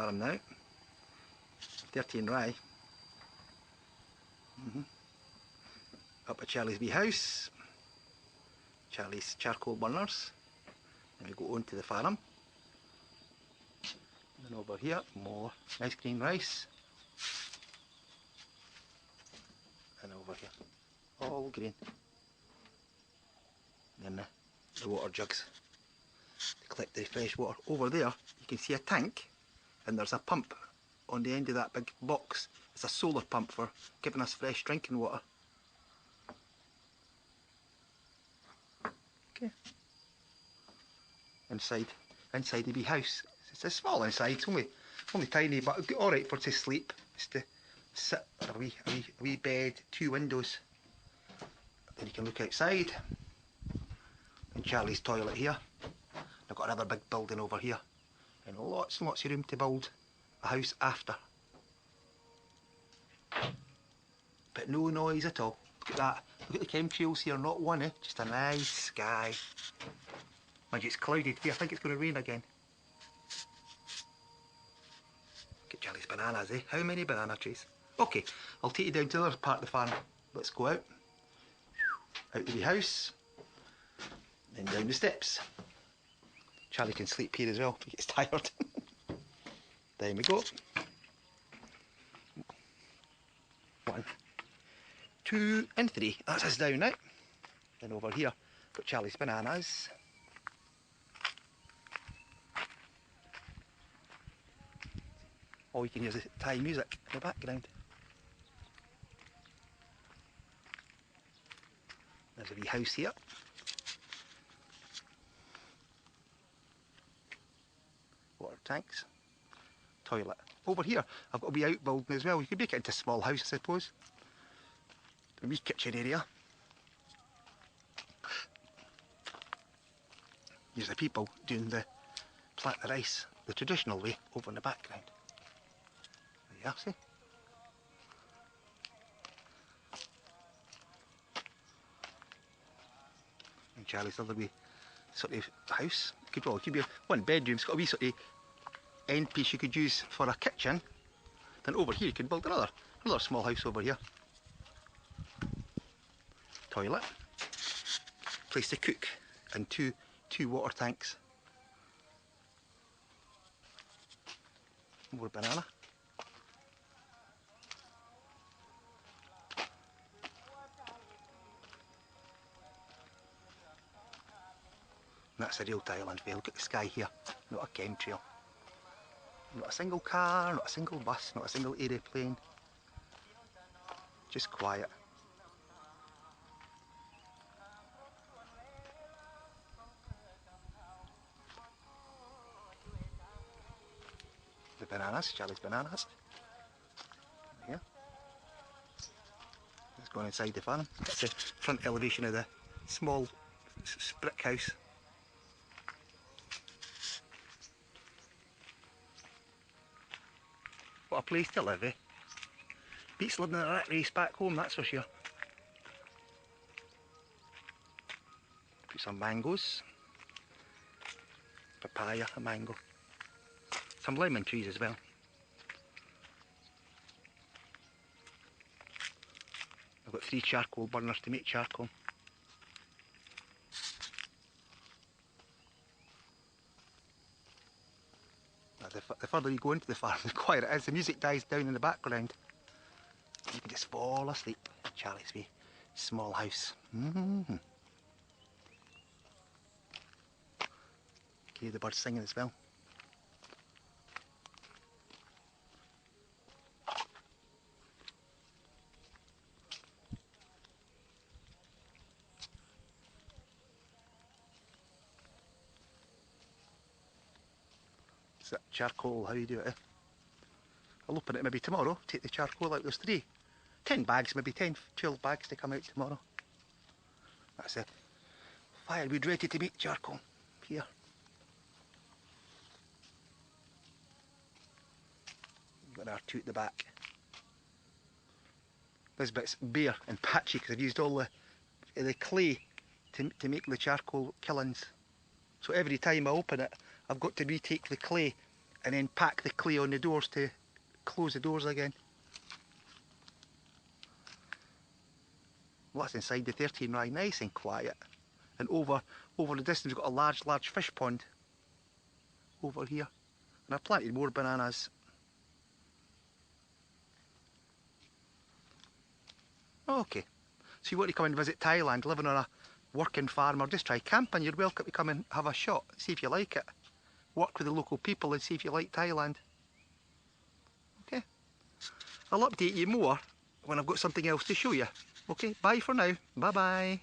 farm now. 13 rye. Up at Charlie's wee house. Charlie's charcoal burners. And we go on to the farm. And then over here, more nice green rice. And over here, all green. And then the water jugs to collect the fresh water. Over there, you can see a tank, and there's a pump on the end of that big box. It's a solar pump for giving us fresh drinking water. Okay. Inside the wee house. It's a small inside, it's only tiny, but alright for to sleep. It's to sit on a wee bed, 2 windows. Then you can look outside. And Charlie's toilet here. I've got another big building over here. And lots and lots of room to build a house after. But no noise at all. Look at that. Look at the chemtrails here, not one, just a nice sky. Mind you, it's cloudy today, I think it's going to rain again. Look at Charlie's bananas, How many banana trees? Okay, I'll take you down to the other part of the farm. Let's go out. Out the wee house. Then down the steps. Charlie can sleep here as well if he gets tired. Down we go. 1, 2 and 3. That's us down now. Then over here, got Charlie's bananas. All you can hear is the Thai music in the background. There's a wee house here. Water tanks. Toilet. Over here, I've got a wee outbuilding as well. You could make it into a small house, I suppose. A wee kitchen area. Here's the people doing the plant the rice the traditional way over in the background. There you are, see? And Charlie's other wee sort of house. Could be 1 bedroom. It's got a wee sort of end piece you could use for a kitchen. Then over here you can build another small house over here. Toilet. Place to cook. And two water tanks. More banana. That's a real Thailand view. Look at the sky here, not a chemtrail. Not a single car, not a single bus, not a single aeroplane. Just quiet. The bananas, Charlie's bananas. Here. Let's go inside the farm. That's the front elevation of the small brick house. What a place to live, Beats living in a rat race back home, that's for sure. Put some mangoes. Papaya, a mango. Some lemon trees as well. I've got 3 charcoal burners to make charcoal. The further you go into the farm, the quieter it is. The music dies down in the background. You can just fall asleep in Charlie's wee small house. Hear the birds singing as well. Charcoal, how you do it, I'll open it maybe tomorrow, take the charcoal out. There's 10 bags, maybe 10, 12 bags to come out tomorrow. That's it. Firewood ready to make charcoal here. Got our 2 at the back. This bit's bare and patchy because I've used all the clay to make the charcoal killings. So every time I open it, I've got to retake the clay and then pack the clay on the doors to close the doors again. What's inside the 13 rye? Nice and quiet. And over the distance we've got a large fish pond over here. And I've plenty more bananas. Okay, so you want to come and visit Thailand, living on a working farm, or just try camping, you're welcome to come and have a shot, see if you like it. Work with the local people and see if you like Thailand. Okay, I'll update you more when I've got something else to show you. Okay, bye for now. Bye bye.